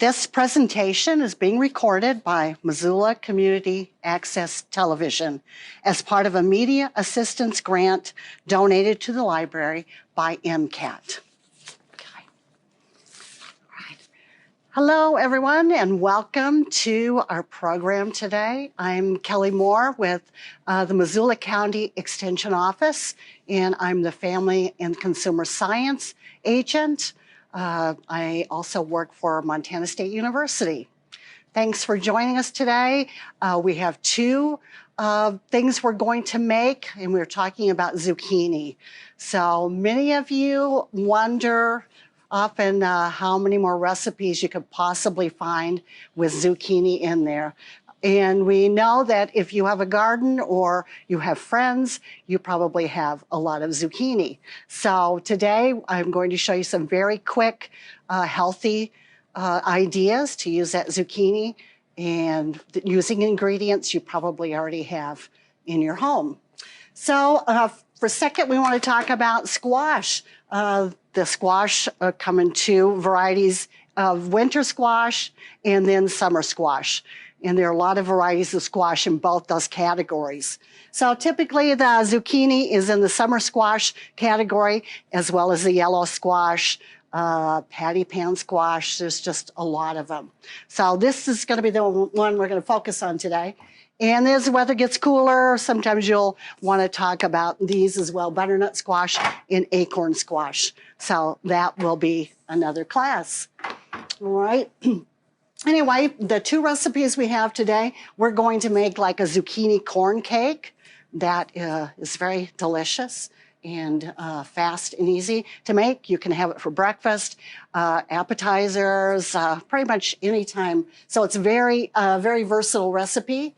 This presentation is being recorded by Missoula Community Access Television as part of a media assistance grant donated to the library by MCAT. Okay. Right. Hello, everyone, and welcome to our program today. I'm Kelly Moore with the Missoula County Extension Office, and I'm the Family and Consumer Science Agent. I also work for Montana State University. Thanks for joining us today. We have two things we're going to make, and we're talking about zucchini. So many of you wonder often how many more recipes you could possibly find with zucchini in there. And we know that if you have a garden or you have friends, you probably have a lot of zucchini. So today I'm going to show you some very quick, healthy ideas to use that zucchini and using ingredients you probably already have in your home. So for a second, we want to talk about squash. The squash come in two varieties of winter squash and then summer squash. And there are a lot of varieties of squash in both those categories. So typically the zucchini is in the summer squash category, as well as the yellow squash, patty pan squash. There's just a lot of them. So this is going to be the one we're going to focus on today. And as the weather gets cooler, sometimes you'll want to talk about these as well, butternut squash and acorn squash. So that will be another class. All right. Anyway, the two recipes we have today, we're going to make like a zucchini corn cake that is very delicious and fast and easy to make. You can have it for breakfast, appetizers, pretty much any time. So it's a very versatile recipe.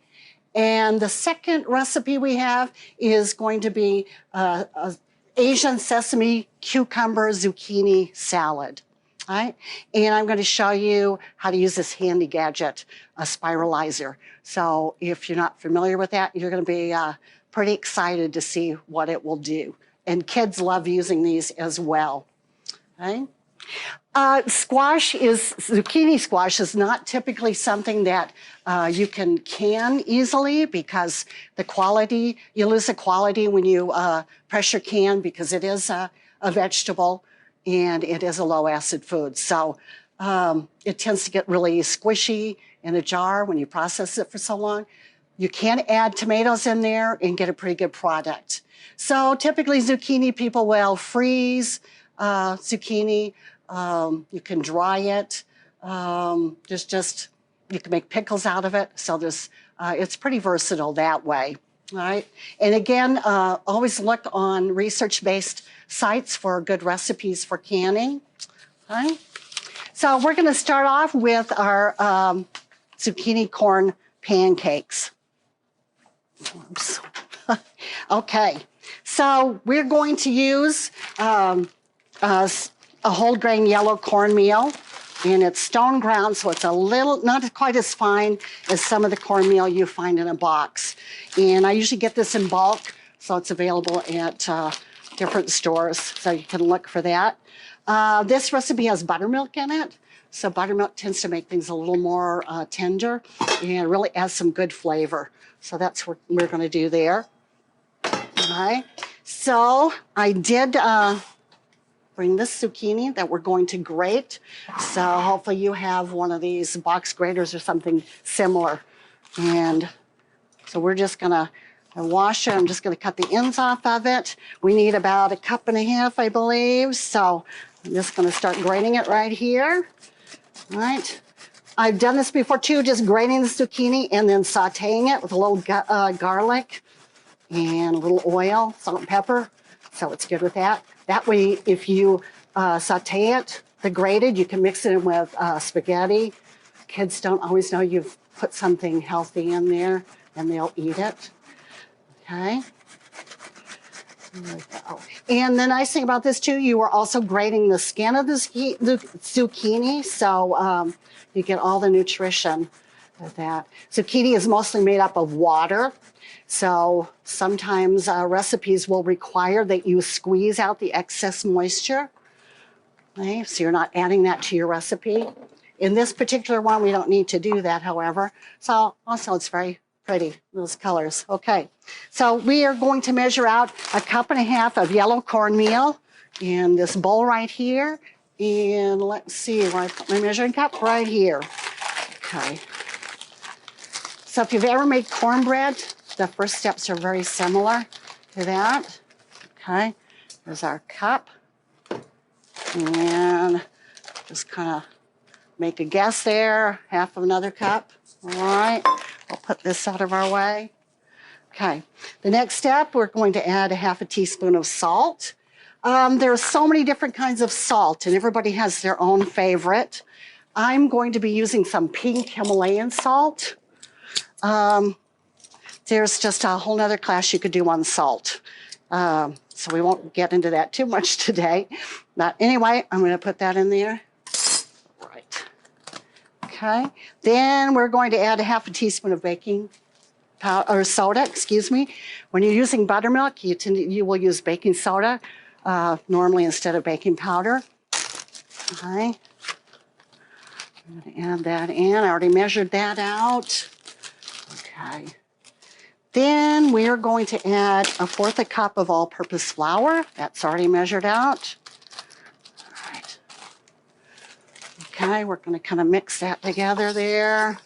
And the second recipe we have is going to be Asian sesame cucumber zucchini salad. All right, and I'm going to show you how to use this handy gadget, a spiralizer. So if you're not familiar with that, you're going to be pretty excited to see what it will do. And kids love using these as well. Okay? Zucchini squash is not typically something that you can easily because the quality, you lose the quality when you pressure can because it is a vegetable. And it is a low acid food. So it tends to get really squishy in a jar when you process it for so long. You can add tomatoes in there and get a pretty good product. So typically zucchini people will freeze zucchini. You can dry it. You can make pickles out of it. So it's pretty versatile that way. All right. And again, always look on research-based sites for good recipes for canning. Okay. So we're going to start off with our zucchini corn pancakes. Oops. Okay. So we're going to use a whole grain yellow cornmeal. And it's stone ground, so it's a little, not quite as fine as some of the cornmeal you find in a box. And I usually get this in bulk, so it's available at different stores, so you can look for that. This recipe has buttermilk in it, so buttermilk tends to make things a little more tender and really adds some good flavor. So that's what we're going to do there. All right. So I did bring this zucchini that we're going to grate. So hopefully you have one of these box graters or something similar. And so we're just gonna wash it. I'm just gonna cut the ends off of it. We need about 1.5 cups, I believe. So I'm just gonna start grating it right here. All right. I've done this before too, just grating the zucchini and then sauteing it with a little garlic and a little oil, salt and pepper. So it's good with that. That way, if you saute it, the grated, you can mix it in with spaghetti. Kids don't always know you've put something healthy in there, and they'll eat it. Okay. There we go. And the nice thing about this too, you are also grating the skin of the zucchini, so you get all the nutrition of that. Zucchini is mostly made up of water. So sometimes recipes will require that you squeeze out the excess moisture. Okay, so you're not adding that to your recipe. In this particular one, we don't need to do that, however. So also it's very pretty, those colors. Okay, so we are going to measure out 1.5 cups of yellow cornmeal in this bowl right here. And let's see where I put my measuring cup, right here. Okay. So if you've ever made cornbread, the first steps are very similar to that. Okay, there's our cup. And just kind of make a guess there, 1/2 of another cup. All right, I'll put this out of our way. Okay, the next step, we're going to add 1/2 teaspoon of salt. There are so many different kinds of salt, and everybody has their own favorite. I'm going to be using some pink Himalayan salt. There's just a whole nother class you could do on salt. So we won't get into that too much today. But anyway, I'm going to put that in there. Right. Okay. Then we're going to add 1/2 teaspoon of baking powder, or soda, excuse me. When you're using buttermilk, you will use baking soda normally instead of baking powder. Okay. I'm going to add that in. I already measured that out. Okay. Then we are going to add 1/4 cup of all-purpose flour. That's already measured out. All right. Okay, we're going to kind of mix that together there.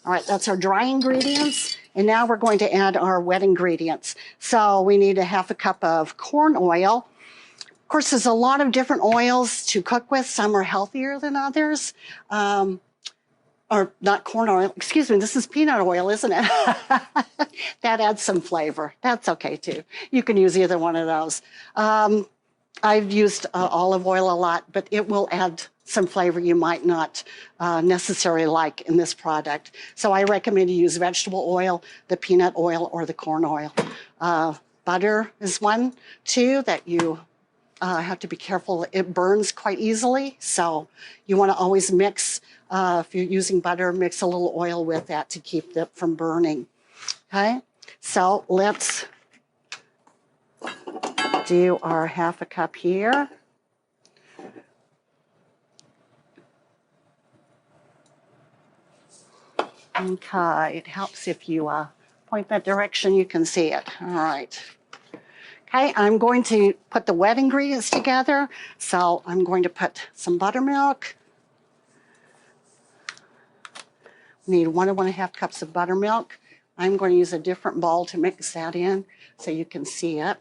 All right, that's our dry ingredients. And now we're going to add our wet ingredients. So we need 1/2 cup of corn oil. Of course, there's a lot of different oils to cook with. Some are healthier than others. Or not corn oil, excuse me, this is peanut oil, isn't it? That adds some flavor. That's okay too. You can use either one of those. I've used olive oil a lot, but it will add some flavor you might not necessarily like in this product. So I recommend you use vegetable oil, the peanut oil, or the corn oil. Butter is one too that you have to be careful. It burns quite easily, so you want to always mix. If you're using butter, mix a little oil with that to keep it from burning. Okay, so let's do our 1/2 cup here. Okay, it helps if you point that direction, you can see it. All right. Okay, I'm going to put the wet ingredients together. So I'm going to put some buttermilk. We need 1 to 1.5 cups of buttermilk. I'm going to use a different bowl to mix that in so you can see it.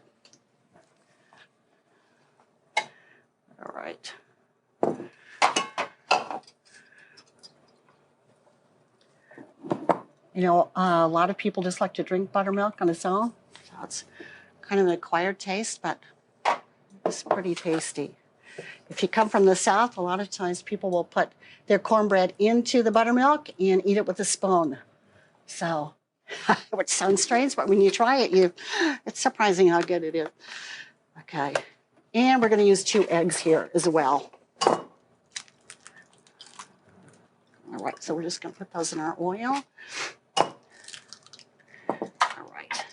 All right. You know, a lot of people just like to drink buttermilk on its own. So it's kind of an acquired taste, but it's pretty tasty. If you come from the South, a lot of times people will put their cornbread into the buttermilk and eat it with a spoon. So, which sounds strange, but when you try it, it's surprising how good it is. Okay, and we're going to use 2 eggs here as well. All right, so we're just going to put those in our oil. All right,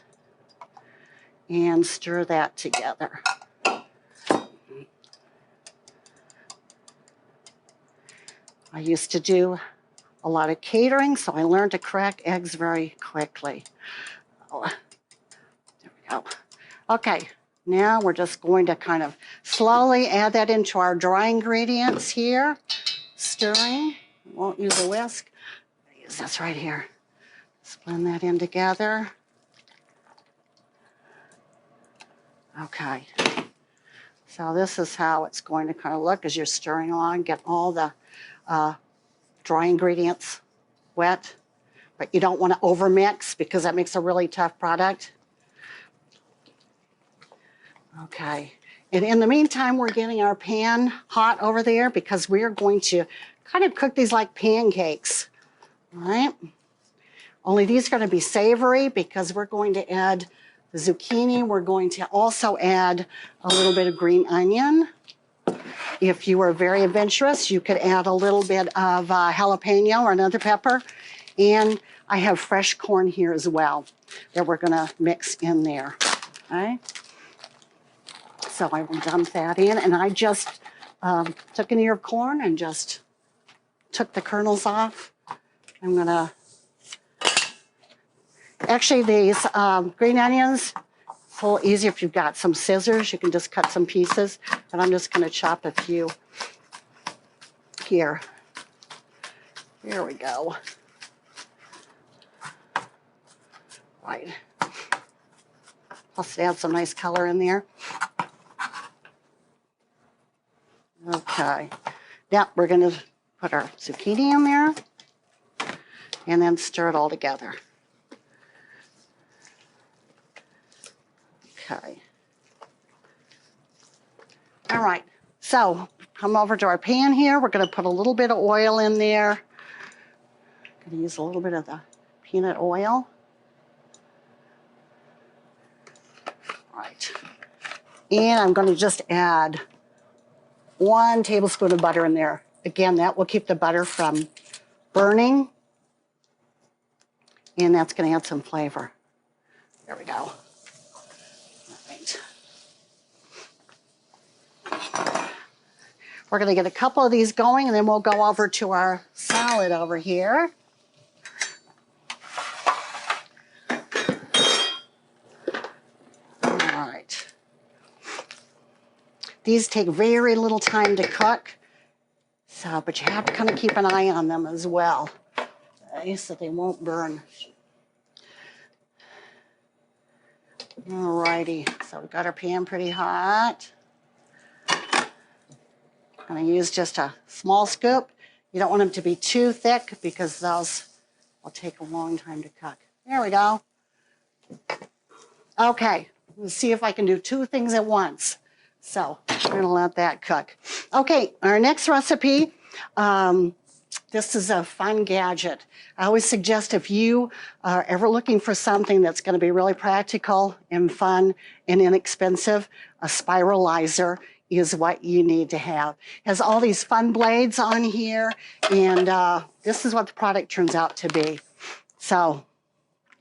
and stir that together. I used to do a lot of catering, so I learned to crack eggs very quickly. Oh, there we go. Okay, now we're just going to kind of slowly add that into our dry ingredients here. Stirring. Won't use a whisk. I'll use this right here. Just blend that in together. Okay. So this is how it's going to kind of look as you're stirring along. Get all the dry ingredients wet, but you don't want to overmix because that makes a really tough product. Okay, and in the meantime, we're getting our pan hot over there because we are going to kind of cook these like pancakes, all right? Only these are going to be savory because we're going to add the zucchini. We're going to also add a little bit of green onion. If you were very adventurous, you could add a little bit of jalapeno or another pepper. And I have fresh corn here as well that we're going to mix in there. Okay? So I will dump that in. And I just took an ear of corn and just took the kernels off. I'm gonna, actually these green onions, it's a little easier if you've got some scissors. You can just cut some pieces, but I'm just gonna chop a few here. Here we go. Right. Plus it adds some nice color in there. Okay. Now we're gonna put our zucchini in there and then stir it all together. Okay. All right, so come over to our pan here. We're gonna put a little bit of oil in there. I'm gonna use a little bit of the peanut oil. All right, and I'm gonna just add 1 tablespoon of butter in there. Again, that will keep the butter from burning, and that's gonna add some flavor. There we go. All right. We're gonna get a couple of these going, and then we'll go over to our salad over here. All right. These take very little time to cook, so, but you have to kind of keep an eye on them as well, okay, so they won't burn. All righty, so we've got our pan pretty hot. I'm gonna use just a small scoop. You don't want them to be too thick because those will take a long time to cook. There we go. Okay, let's see if I can do 2 things at once. So we're gonna let that cook. Okay, our next recipe, this is a fun gadget. I always suggest if you are ever looking for something that's gonna be really practical and fun and inexpensive, a spiralizer is what you need to have. It has all these fun blades on here, and this is what the product turns out to be. So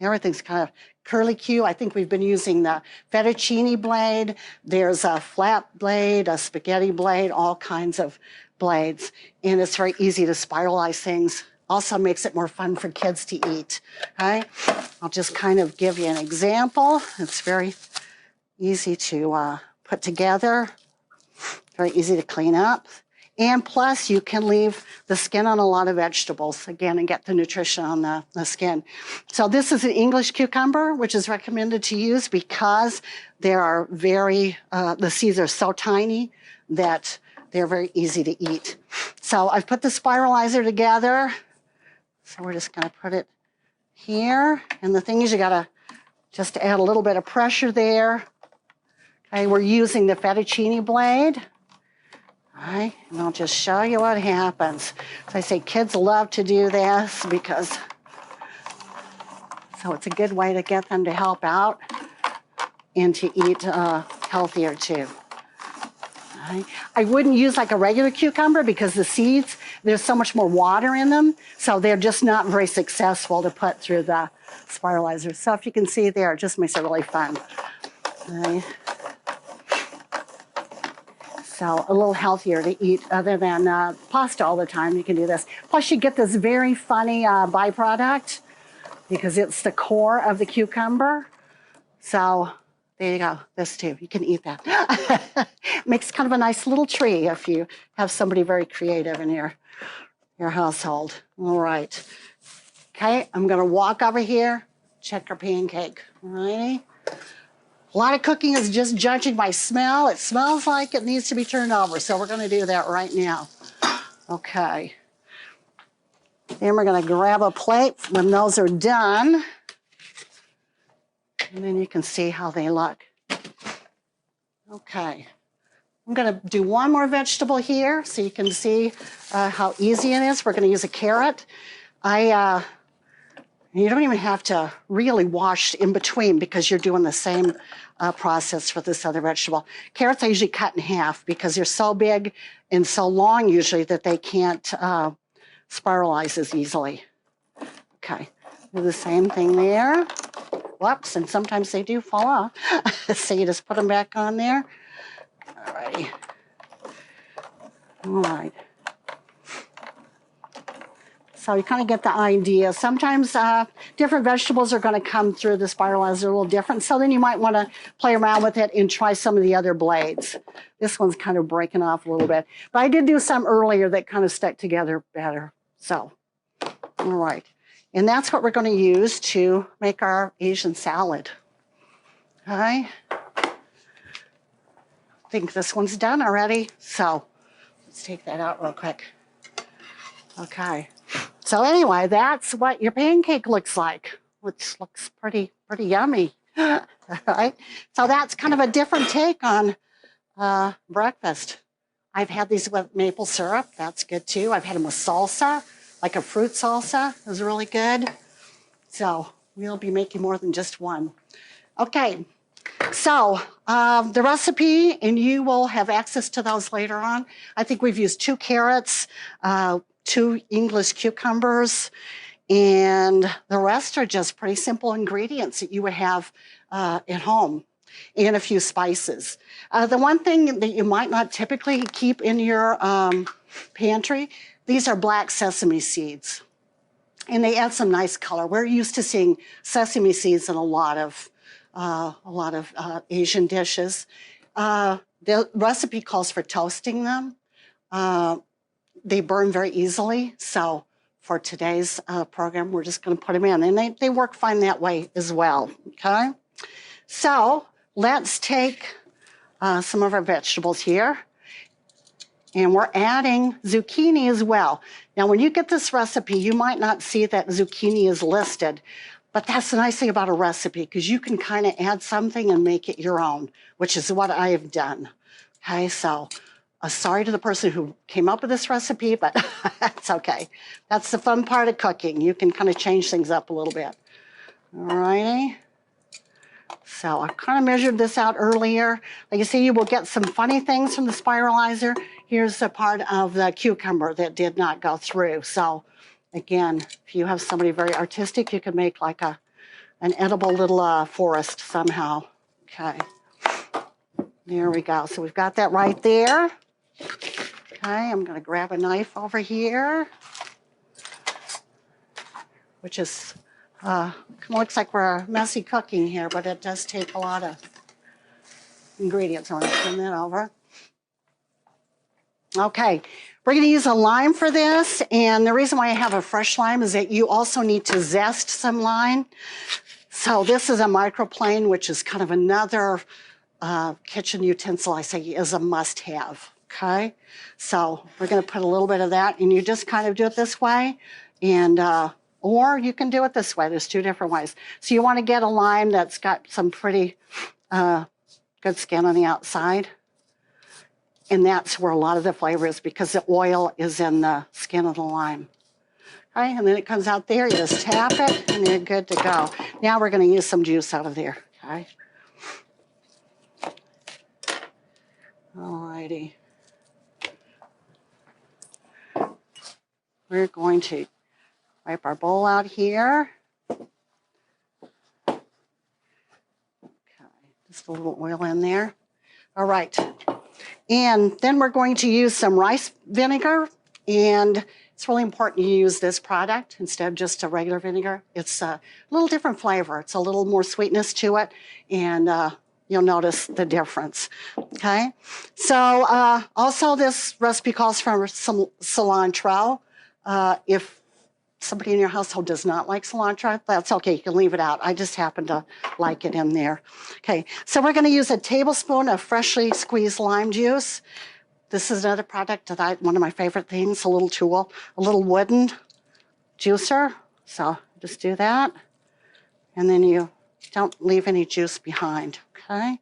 everything's kind of curly-Q. I think we've been using the Fettuccine blade. There's a flat blade, a spaghetti blade, all kinds of blades. And it's very easy to spiralize things. Also makes it more fun for kids to eat, okay? I'll just kind of give you an example. It's very easy to put together, very easy to clean up. And plus, you can leave the skin on a lot of vegetables, again, and get the nutrition on the skin. So this is an English cucumber, which is recommended to use because they are the seeds are so tiny that they're very easy to eat. So I've put the spiralizer together. So we're just gonna put it here. And the thing is, you gotta just add a little bit of pressure there. Okay, we're using the Fettuccine blade. All right, and I'll just show you what happens. So I say kids love to do this because, so it's a good way to get them to help out and to eat healthier too. All right. I wouldn't use like a regular cucumber because the seeds, there's so much more water in them, so they're just not very successful to put through the spiralizer. So if you can see there, it just makes it really fun. All right. So a little healthier to eat other than pasta all the time. You can do this. Plus you get this very funny byproduct because it's the core of the cucumber. So there you go, this too, you can eat that. Makes kind of a nice little tree if you have somebody very creative in your household. All right, okay, I'm gonna walk over here, check our pancake, all righty? A lot of cooking is just judging by smell. It smells like it needs to be turned over, so we're gonna do that right now. Okay. Then we're gonna grab a plate when those are done. And then you can see how they look. Okay. I'm gonna do one more vegetable here so you can see how easy it is. We're gonna use a carrot. You don't even have to really wash in between because you're doing the same process for this other vegetable. Carrots I usually cut in half because they're so big and so long usually that they can't spiralize as easily. Okay, do the same thing there. Whoops, and sometimes they do fall off. So you just put them back on there. All righty. All right. So you kind of get the idea. Sometimes different vegetables are going to come through the spiralizer a little different. So then you might want to play around with it and try some of the other blades. This one's kind of breaking off a little bit. But I did do some earlier that kind of stuck together better. So, all right. And that's what we're going to use to make our Asian salad. Okay. I think this one's done already. So let's take that out real quick. Okay. So anyway, that's what your pancake looks like, which looks pretty yummy. Right? So that's kind of a different take on breakfast. I've had these with maple syrup. That's good too. I've had them with salsa, like a fruit salsa. It was really good. So we'll be making more than just one. Okay. So the recipe, and you will have access to those later on. I think we've used 2 carrots, 2 English cucumbers, and the rest are just pretty simple ingredients that you would have at home, and a few spices. The one thing that you might not typically keep in your pantry, these are black sesame seeds, and they add some nice color. We're used to seeing sesame seeds in a lot of Asian dishes. The recipe calls for toasting them. They burn very easily, so for today's program, we're just going to put them in, and they work fine that way as well, okay? So let's take some of our vegetables here, and we're adding zucchini as well. Now, when you get this recipe, you might not see that zucchini is listed, but that's the nice thing about a recipe, because you can kind of add something and make it your own, which is what I have done, okay? So sorry to the person who came up with this recipe, but that's okay. That's the fun part of cooking. You can kind of change things up a little bit. All righty. So I kind of measured this out earlier. Like you see, you will get some funny things from the spiralizer. Here's the part of the cucumber that did not go through. So again, if you have somebody very artistic, you could make like an edible little forest somehow. Okay. There we go. So we've got that right there. Okay, I'm going to grab a knife over here, which is, looks like we're messy cooking here, but it does take a lot of ingredients. I'm going to turn that over. Okay, we're going to use a lime for this, and the reason why I have a fresh lime is that you also need to zest some lime. So this is a microplane, which is kind of another kitchen utensil I say is a must-have. Okay, so we're going to put a little bit of that, and you just kind of do it this way, and or you can do it this way. There's 2 different ways. So you want to get a lime that's got some pretty good skin on the outside, and that's where a lot of the flavor is, because the oil is in the skin of the lime. Okay, and then it comes out there. You just tap it, and you're good to go. Now we're going to use some juice out of there. Okay. All righty. We're going to wipe our bowl out here. Okay, just a little oil in there. All right. And then we're going to use some rice vinegar, and it's really important you use this product instead of just a regular vinegar. It's a little different flavor. It's a little more sweetness to it, and you'll notice the difference, okay? So also this recipe calls for some cilantro. If somebody in your household does not like cilantro, that's okay, you can leave it out. I just happen to like it in there. Okay, so we're gonna use a tablespoon of freshly squeezed lime juice. This is another product that one of my favorite things, a little tool, a little wooden juicer. So just do that, and then you don't leave any juice behind, okay?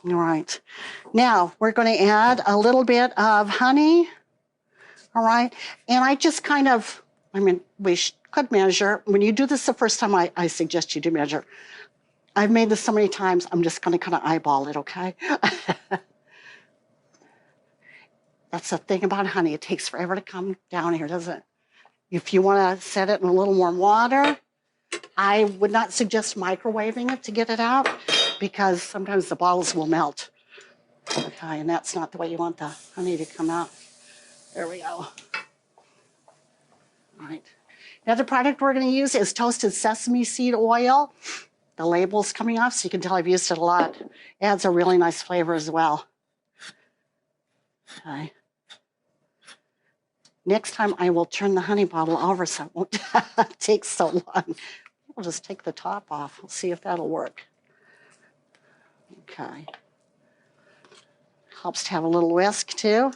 All right, now we're gonna add a little bit of honey. All right, and I just kind of, we could measure. When you do this the first time, I suggest you do measure. I've made this so many times, I'm just going to kind of eyeball it, okay? That's the thing about honey. It takes forever to come down here, doesn't it? If you want to set it in a little warm water, I would not suggest microwaving it to get it out, because sometimes the bottles will melt. Okay, and that's not the way you want the honey to come out. There we go. All right. The other product we're going to use is toasted sesame seed oil. The label's coming off, so you can tell I've used it a lot. It adds a really nice flavor as well. Okay. Next time I will turn the honey bottle over so it won't take so long. We'll just take the top off. We'll see if that'll work. Okay. Helps to have a little whisk too.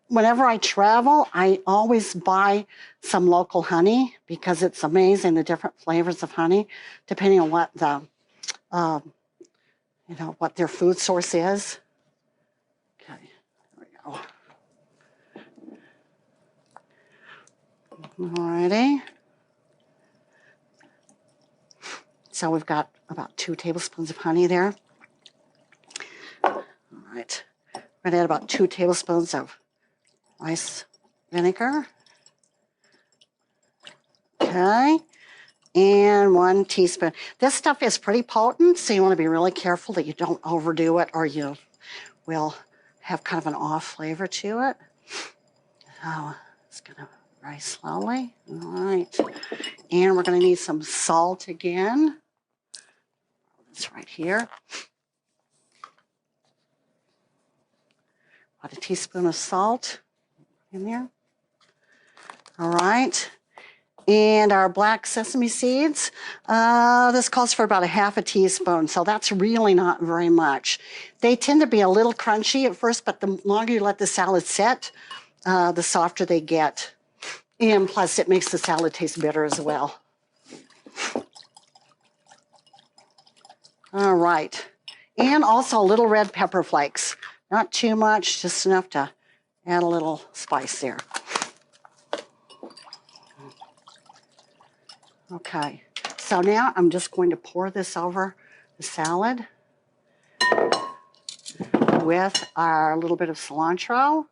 Whenever I travel, I always buy some local honey because it's amazing the different flavors of honey, depending on what what their food source is. Okay, there we go. Alrighty. So we've got about 2 tablespoons of honey there. All right. We're going to add about 2 tablespoons of rice vinegar. Okay. And 1 teaspoon. This stuff is pretty potent, so you want to be really careful that you don't overdo it or you will have kind of an off flavor to it. So it's going to rise slowly. All right. And we're going to need some salt again. It's right here. About 1 teaspoon of salt in there. All right. And our black sesame seeds. This calls for about 1/2 teaspoon, so that's really not very much. They tend to be a little crunchy at first, but the longer you let the salad set, the softer they get. And plus, it makes the salad taste better as well. All right. And also a little red pepper flakes. Not too much, just enough to add a little spice there. Okay, so now I'm just going to pour this over the salad with our little bit of cilantro.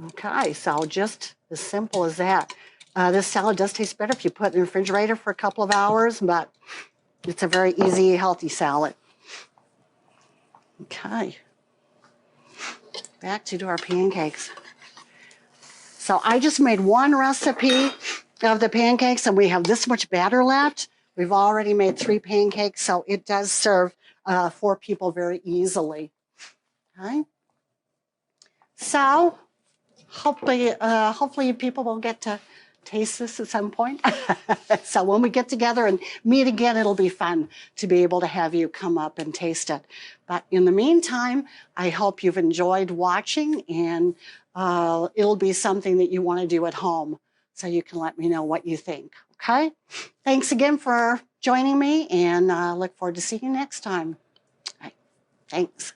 Okay, so just as simple as that. This salad does taste better if you put it in the refrigerator for a couple of hours, but it's a very easy, healthy salad. Okay, back to do our pancakes. So I just made 1 recipe of the pancakes, and we have this much batter left. We've already made 3 pancakes, so it does serve 4 people very easily. Okay. So hopefully people will get to taste this at some point. So when we get together and meet again, it'll be fun to be able to have you come up and taste it. But in the meantime, I hope you've enjoyed watching, and it'll be something that you want to do at home. So you can let me know what you think, okay? Thanks again for joining me, and look forward to seeing you next time. All right, thanks.